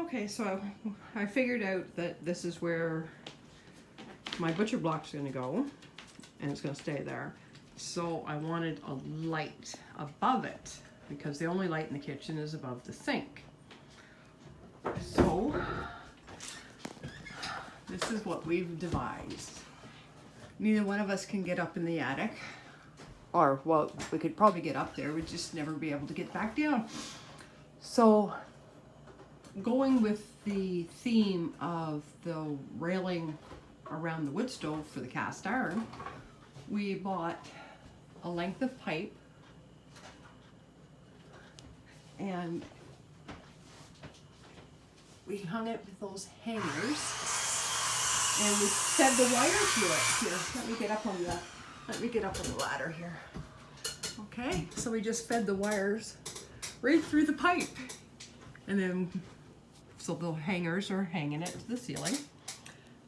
Okay, so I figured out that this is where my butcher block's gonna go, and it's gonna stay there. So I wanted a light above it, because the only light in the kitchen is above the sink. So this is what we've devised. Neither one of us can get up in the attic. Or, well, we could probably get up there, we'd just never be able to get back down. So, going with the theme of the railing around the wood stove for the cast iron, we bought a length of pipe and we hung it with those hangers and we fed the wire to it. Here, let me get up on the ladder here. Okay, so we just fed the wires right through the pipe. And then, so the hangers are hanging it to the ceiling.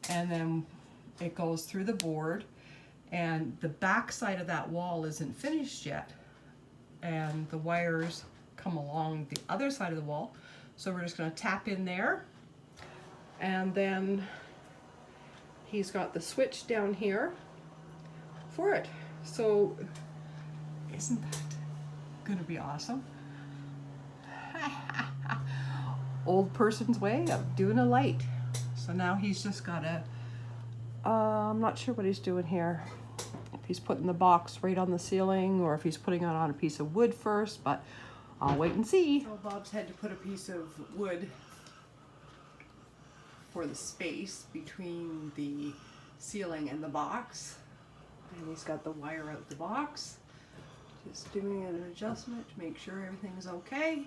And then it goes through the board. And the back side of that wall isn't finished yet. And the wires come along the other side of the wall. So we're just gonna tap in there. And then he's got the switch down here for it. So isn't that gonna be awesome? Old person's way of doing a light. So now he's just gotta, I'm not sure what he's doing here. If he's putting the box right on the ceiling or if he's putting it on a piece of wood first, but I'll wait and see. So Bob's had to put a piece of wood for the space between the ceiling and the box. And he's got the wire out the box. Just doing an adjustment to make sure everything's okay.